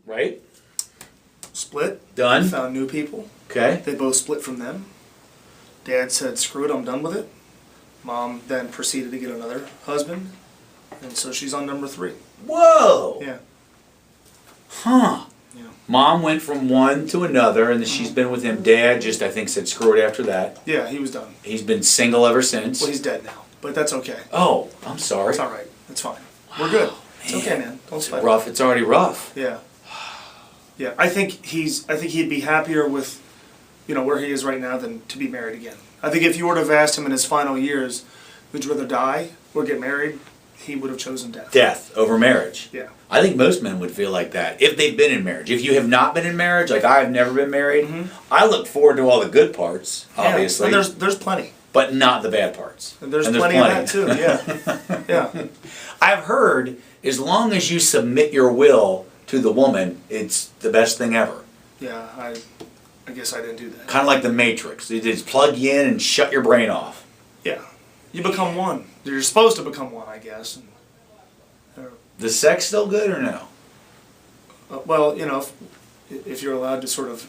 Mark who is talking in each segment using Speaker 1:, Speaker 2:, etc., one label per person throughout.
Speaker 1: Right?
Speaker 2: Split.
Speaker 1: Done.
Speaker 2: Found new people.
Speaker 1: Okay.
Speaker 2: They both split from them. Dad said, screw it, I'm done with it. Mom then proceeded to get another husband. And so she's on number 3.
Speaker 1: Whoa!
Speaker 2: Yeah.
Speaker 1: Huh.
Speaker 2: Yeah.
Speaker 1: Mom went from one to another, and then she's been with him. Dad just, I think, said screw it after that.
Speaker 2: Yeah, he was done.
Speaker 1: He's been single ever since.
Speaker 2: Well, he's dead now, but that's okay.
Speaker 1: Oh, I'm sorry.
Speaker 2: It's all right. It's fine. We're good. It's okay, man. Don't
Speaker 1: It's
Speaker 2: sweat it.
Speaker 1: rough. It's already rough.
Speaker 2: Yeah. Yeah. I think he'd be happier with, where he is right now than to be married again. I think if you would have asked him in his final years, would you rather die or get married, he would have chosen death.
Speaker 1: Death over marriage.
Speaker 2: Yeah.
Speaker 1: I think most men would feel like that if they've been in marriage. If you have not been in marriage, like I've never been married, I look forward to all the good parts, obviously.
Speaker 2: Yeah. And there's plenty.
Speaker 1: But not the bad parts.
Speaker 2: And there's plenty of that too, yeah. Yeah.
Speaker 1: I've heard as long as you submit your will to the woman, it's the best thing ever.
Speaker 2: Yeah, I guess I didn't do that.
Speaker 1: Kind of like the Matrix. They just plug you in and shut your brain off.
Speaker 2: Yeah. You become one. You're supposed to become one, I guess.
Speaker 1: The sex still good or no?
Speaker 2: Well, if you're allowed to sort of...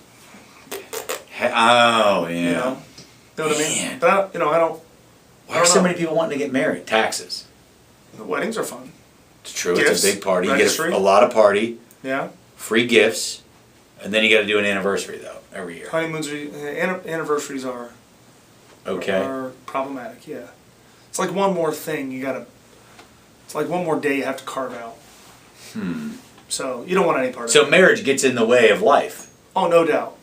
Speaker 1: Oh, yeah.
Speaker 2: Know what I mean?
Speaker 1: Man.
Speaker 2: But, I don't...
Speaker 1: Why are so many people wanting to get married? Taxes.
Speaker 2: The weddings are fun.
Speaker 1: It's true.
Speaker 2: Gifts,
Speaker 1: it's a big party. You get
Speaker 2: registry.
Speaker 1: a lot of party.
Speaker 2: Yeah.
Speaker 1: Free gifts. And then you got to do an anniversary, though, every year.
Speaker 2: Honeymoons, anniversaries are problematic, yeah. It's like one more thing it's like one more day you have to carve out. So you don't want any part of it.
Speaker 1: So marriage gets in the way of life.
Speaker 2: Oh, no doubt.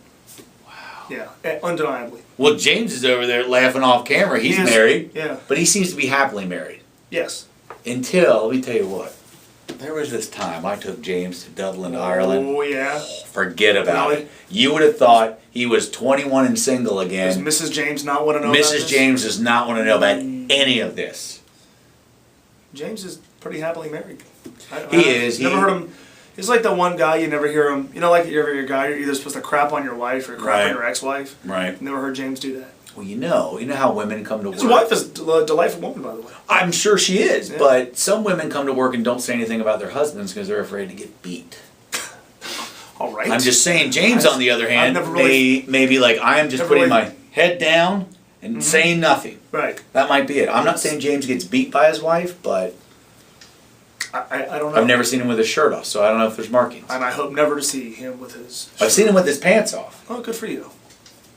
Speaker 1: Wow.
Speaker 2: Yeah, undeniably.
Speaker 1: Well, James is over there laughing off camera. He's married.
Speaker 2: Yeah.
Speaker 1: But he seems to be happily married.
Speaker 2: Yes.
Speaker 1: Until, let me tell you what. There was this time I took James to Dublin, Ireland.
Speaker 2: Oh, yeah.
Speaker 1: Forget about it. You would have thought he was 21 and single again.
Speaker 2: Does Mrs. James not want to know about this?
Speaker 1: Mrs. James does not want to know about any of this.
Speaker 2: James is pretty happily married.
Speaker 1: He is.
Speaker 2: Never heard him. He's like the one guy you never hear him. Like your guy, you're either supposed to crap on your wife or crap on your ex-wife.
Speaker 1: Right.
Speaker 2: Never heard James do that.
Speaker 1: Well, you know how women come to work.
Speaker 2: His wife is a delightful woman, by the way.
Speaker 1: I'm sure she is,
Speaker 2: Yeah.
Speaker 1: but some women come to work and don't say anything about their husbands because they're afraid to get beat.
Speaker 2: All right.
Speaker 1: I'm just saying, James, on the other hand,
Speaker 2: never really-
Speaker 1: may be like, I am just putting my head down and saying nothing.
Speaker 2: Right.
Speaker 1: That might be it. I'm not saying James gets beat by his wife, but
Speaker 2: I don't know.
Speaker 1: I've never seen him with his shirt off, so I don't know if there's markings.
Speaker 2: And I hope never to see him with his shirt.
Speaker 1: I've seen him with his pants off.
Speaker 2: Oh, good for you.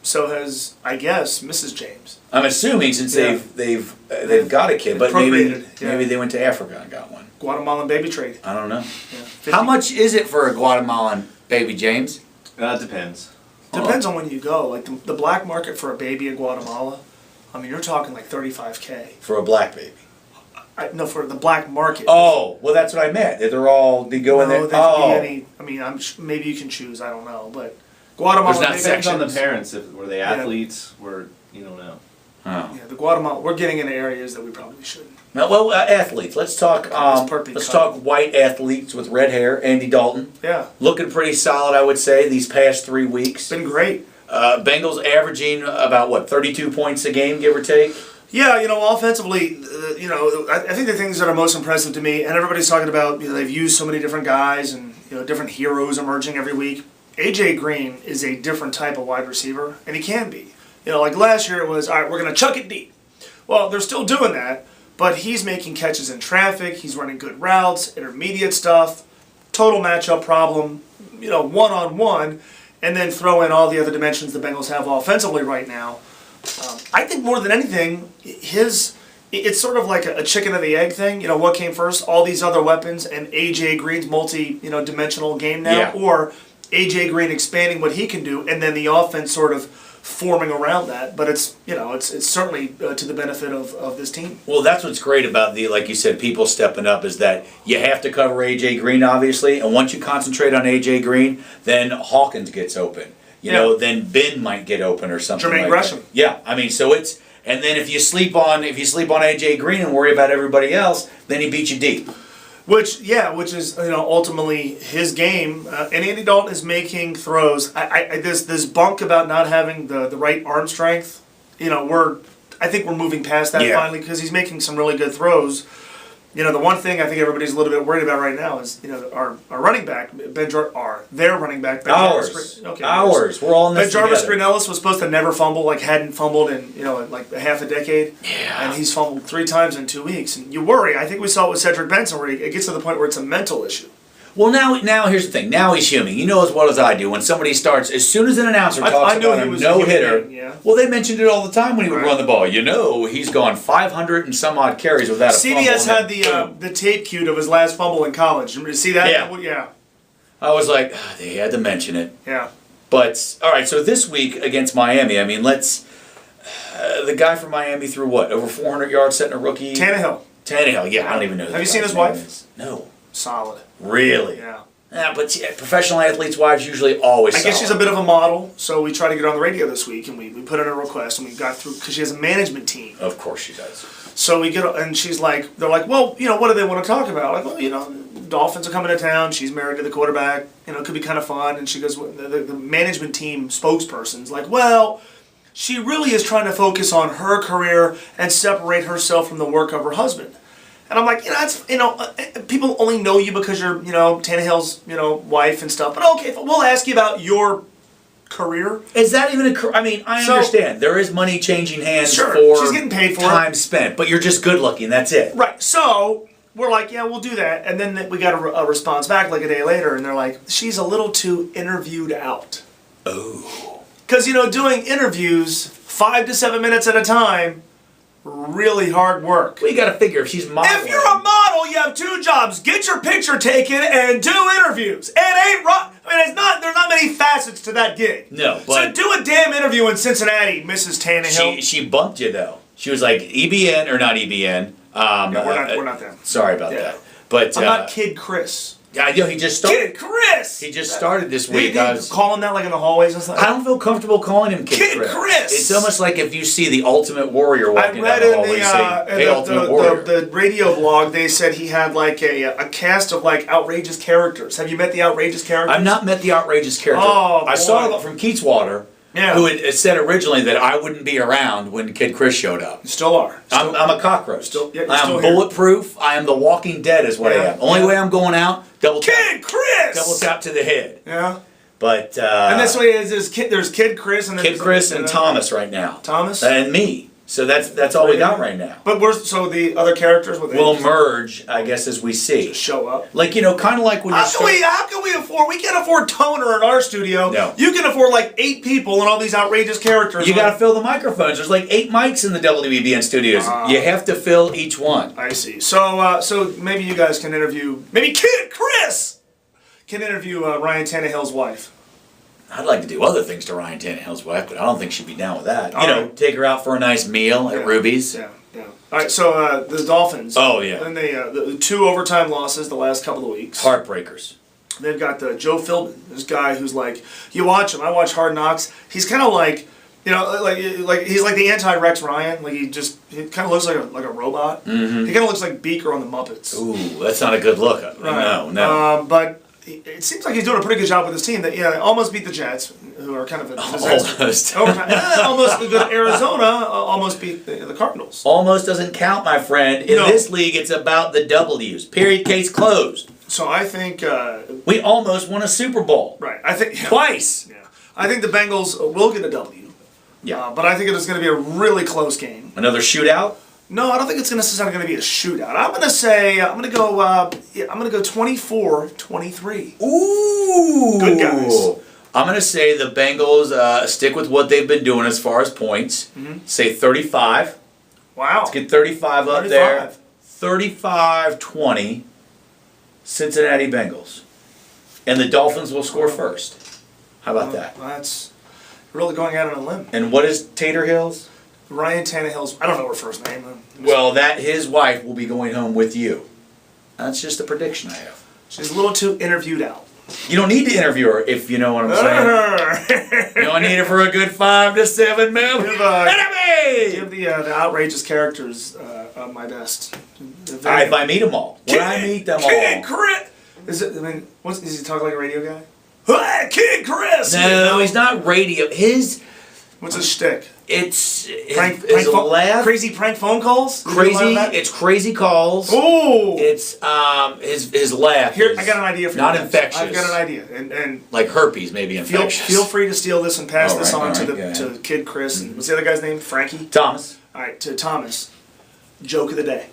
Speaker 2: So has, I guess, Mrs. James.
Speaker 1: I'm assuming since they've got a kid, but maybe they went to Africa and got one.
Speaker 2: Guatemalan baby trade.
Speaker 1: I don't know.
Speaker 2: Yeah.
Speaker 1: How much is it for a Guatemalan baby, James?
Speaker 3: It depends.
Speaker 2: Depends on when you go. Like the black market for a baby in Guatemala, I mean, you're talking like $35K.
Speaker 1: For a black baby.
Speaker 2: No, for the black market.
Speaker 1: Oh, well, that's what I meant. They go in there.
Speaker 2: They can be any. I mean, maybe you can choose. I don't know, but Guatemala.
Speaker 1: There's not
Speaker 3: Depends on the
Speaker 2: sections.
Speaker 3: parents. Were they athletes? You don't know.
Speaker 1: Oh.
Speaker 2: Yeah, the Guatemala. We're getting into areas that we probably shouldn't.
Speaker 1: Now, well, athletes. Let's talk. Let's talk white athletes with red hair. Andy Dalton.
Speaker 2: Yeah.
Speaker 1: Looking pretty solid, I would say, these past 3 weeks.
Speaker 2: Been great.
Speaker 1: Bengals averaging about 32 points a game, give or take.
Speaker 2: Yeah, offensively, I think the things that are most impressive to me, and everybody's talking about, they've used so many different guys and, different heroes emerging every week. A.J. Green is a different type of wide receiver, and he can be. Like last year it was, all right, we're going to chuck it deep. Well, they're still doing that, but he's making catches in traffic, he's running good routes, intermediate stuff, total matchup problem, one-on-one, and then throw in all the other dimensions the Bengals have offensively right now. I think more than anything, it's sort of like a chicken and the egg thing. What came first? All these other weapons and A.J. Green's dimensional game now, or A.J. Green expanding what he can do, and then the offense sort of forming around that. But it's certainly to the benefit of this team.
Speaker 1: Well, that's what's great about like you said, people stepping up is that you have to cover A.J. Green, obviously, and once you concentrate on A.J. Green, then Hawkins gets open. Then Ben might get open or something.
Speaker 2: Jermaine
Speaker 1: like
Speaker 2: Gresham.
Speaker 1: That. Yeah, I mean, so it's and then if you sleep on A.J. Green and worry about everybody else, then he beats you deep.
Speaker 2: Which is ultimately his game, and Andy Dalton is making throws. This bunk about not having the right arm strength. I think we're moving past that finally because he's making some really good throws. the one thing I think everybody's a little bit worried about right now is, our running back, their running back.
Speaker 1: Ours. We're all in this
Speaker 2: Jarvis
Speaker 1: together.
Speaker 2: Green-Ellis was supposed to never fumble, hadn't fumbled in, like half a decade.
Speaker 1: Yeah.
Speaker 2: And he's fumbled 3 times in 2 weeks. And you worry. I think we saw it with Cedric Benson where it gets to the point where it's a mental issue.
Speaker 1: Well, now here's the thing. Now he's human. You know as well as I do. When somebody starts, as soon as an announcer talks about a no-hitter, well, they mentioned it all the time when he would run the ball. He's gone 500 and some odd carries without a fumble.
Speaker 2: CBS had the tape queued of his last fumble in college. Did you see that?
Speaker 1: Yeah. I was like, they had to mention it.
Speaker 2: Yeah.
Speaker 1: But, all right, so this week against Miami, I mean, the guy from Miami threw what? Over 400 yards setting a rookie?
Speaker 2: Tannehill,
Speaker 1: yeah, I don't even know.
Speaker 2: Have you seen his wife?
Speaker 1: No.
Speaker 2: Solid.
Speaker 1: Really?
Speaker 2: Yeah.
Speaker 1: Yeah, but professional athletes' wives usually always
Speaker 2: I guess she's a bit of a model, so we tried to get her on the radio this week, and we put in a request, and we got through, because she has a management team.
Speaker 1: Of course she does.
Speaker 2: So we get, and they're like, well, what do they want to talk about? Like, well, Dolphins are coming to town, she's married to the quarterback, it could be kind of fun, and she goes, the management team spokesperson's like, well, she really is trying to focus on her career and separate herself from the work of her husband. And I'm like, people only know you because you're, Tannehill's, wife and stuff. But okay, we'll ask you about your career.
Speaker 1: Is that even a career? I mean, I understand. There is money changing hands for
Speaker 2: she's getting paid for
Speaker 1: time spent, but you're just good looking. That's it.
Speaker 2: Right. So we're like, yeah, we'll do that. And then we got a response back like a day later, and they're like, she's a little too interviewed out.
Speaker 1: Oh.
Speaker 2: Because, doing interviews 5 to 7 minutes at a time, really hard work.
Speaker 1: Well, you got to figure if she's modeling.
Speaker 2: If you're a model, you have 2 jobs: get your picture taken and do interviews. It ain't right. I mean, there's not many facets to that gig.
Speaker 1: No, but
Speaker 2: so do a damn interview in Cincinnati, Mrs. Tannehill.
Speaker 1: She bumped you though. She was like EBN or not EBN.
Speaker 2: We're not them.
Speaker 1: Sorry about that. But
Speaker 2: I'm not Kid Chris.
Speaker 1: Yeah, he just started.
Speaker 2: Kid Chris.
Speaker 1: He just started this week.
Speaker 2: They call him that like in the hallways and stuff.
Speaker 1: I don't feel comfortable calling him Kid Chris. It's almost like if you see the Ultimate Warrior walking down the hallway, you say, "Hey, Ultimate Warrior."
Speaker 2: The radio blog, they said he had like a cast of like outrageous characters. Have you met the outrageous characters?
Speaker 1: I've not met the outrageous character.
Speaker 2: Oh,
Speaker 1: I saw it from Keatswater.
Speaker 2: Yeah.
Speaker 1: Who had said originally that I wouldn't be around when Kid Chris showed up.
Speaker 2: You still are.
Speaker 1: I'm a cockroach.
Speaker 2: You're
Speaker 1: I am
Speaker 2: still
Speaker 1: bulletproof. I am the Walking Dead is what I am. Only way I'm going out, double tap to the head.
Speaker 2: Yeah.
Speaker 1: But
Speaker 2: and this way there's Kid Chris and
Speaker 1: Kid Chris and Thomas right now.
Speaker 2: Thomas
Speaker 1: and me. So that's all we got right now.
Speaker 2: But so the other characters
Speaker 1: will merge, I guess, as we see.
Speaker 2: Just show up.
Speaker 1: Like kind of like when
Speaker 2: how can we afford? We can't afford toner in our studio.
Speaker 1: No.
Speaker 2: You can afford like 8 people and all these outrageous characters.
Speaker 1: You got to fill the microphones. There's like 8 mics in the WEBN studios. You have to fill each one.
Speaker 2: I see. So maybe you guys can interview. Maybe Kid Chris can interview Ryan Tannehill's wife.
Speaker 1: I'd like to do other things to Ryan Tannehill's wife, but I don't think she'd be down with that. Take her out for a nice meal at Ruby's.
Speaker 2: Yeah. All right, so the Dolphins.
Speaker 1: Oh, yeah.
Speaker 2: And they the 2 overtime losses the last couple of weeks.
Speaker 1: Heartbreakers.
Speaker 2: They've got Joe Philbin, this guy who's like, you watch him. I watch Hard Knocks. He's kind of like, like he's like the anti-Rex Ryan. Like he kind of looks like a robot. Mm-hmm. He kind of looks like Beaker on the Muppets.
Speaker 1: Ooh, that's not a good look.
Speaker 2: Right.
Speaker 1: No.
Speaker 2: But it seems like he's doing a pretty good job with his team. That almost beat the Jets, who are kind of a disaster. Almost good. Arizona almost beat the Cardinals.
Speaker 1: Almost doesn't count, my friend. In this league, it's about the W's. Period. Case closed.
Speaker 2: So I think
Speaker 1: we almost won a Super Bowl.
Speaker 2: Right. I think
Speaker 1: twice.
Speaker 2: Yeah. I think the Bengals will get a W.
Speaker 1: Yeah.
Speaker 2: But I think it is going to be a really close game.
Speaker 1: Another shootout.
Speaker 2: No, I don't think it's necessarily going to be a shootout. I'm going to go 24-23.
Speaker 1: Ooh.
Speaker 2: Good guys.
Speaker 1: I'm going to say the Bengals stick with what they've been doing as far as points. Mm-hmm. Say 35.
Speaker 2: Wow.
Speaker 1: Let's get 35 up there. 35-20. Cincinnati Bengals. And the Dolphins will score first. How about that?
Speaker 2: That's really going out on a limb.
Speaker 1: And what is Tater Hills?
Speaker 2: Ryan Tannehill's, I don't know her first name.
Speaker 1: Well, his wife will be going home with you. That's just a prediction I have.
Speaker 2: She's a little too interviewed out.
Speaker 1: You don't need to interview her, if you know what I'm saying. You don't need her for a good 5 to 7 minutes.
Speaker 2: Give the outrageous characters my best.
Speaker 1: If I meet them all. When I meet them all.
Speaker 2: Kid Chris! Does he talk like a radio guy? Hey, Kid Chris!
Speaker 1: No, he's not radio.
Speaker 2: What's his shtick?
Speaker 1: It's
Speaker 2: Prank
Speaker 1: his laugh.
Speaker 2: crazy prank phone calls?
Speaker 1: Crazy. It's crazy calls.
Speaker 2: Ooh!
Speaker 1: It's his laugh.
Speaker 2: Here,
Speaker 1: is
Speaker 2: I got an idea for
Speaker 1: not
Speaker 2: you.
Speaker 1: infectious.
Speaker 2: I've got an idea, and
Speaker 1: like herpes, maybe infectious.
Speaker 2: feel free to steal this and pass
Speaker 1: All
Speaker 2: this
Speaker 1: right,
Speaker 2: on
Speaker 1: all
Speaker 2: to
Speaker 1: right,
Speaker 2: to kid Chris and what's the other guy's name? Frankie.
Speaker 1: Thomas.
Speaker 2: All right, to Thomas. Joke of the day.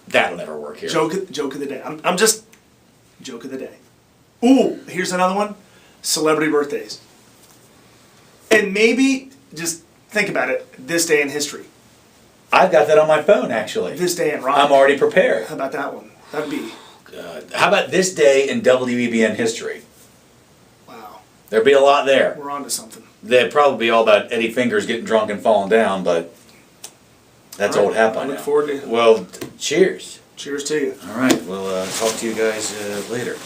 Speaker 1: That'll never work here.
Speaker 2: Joke of the day. I'm just joke of the day. Ooh, here's another one. Celebrity birthdays. And maybe just think about it. This day in history.
Speaker 1: I've got that on my phone actually.
Speaker 2: This day in rock.
Speaker 1: I'm already prepared.
Speaker 2: How about that one? That'd be.
Speaker 1: How about this day in WEBN history?
Speaker 2: Wow.
Speaker 1: There'd be a lot there.
Speaker 2: We're on to something.
Speaker 1: They'd probably be all about Eddie Fingers getting drunk and falling down, but that's
Speaker 2: All right.
Speaker 1: old hat by
Speaker 2: I
Speaker 1: now.
Speaker 2: look forward to.
Speaker 1: Well, cheers.
Speaker 2: Cheers to you.
Speaker 1: All right, we'll talk to you guys later.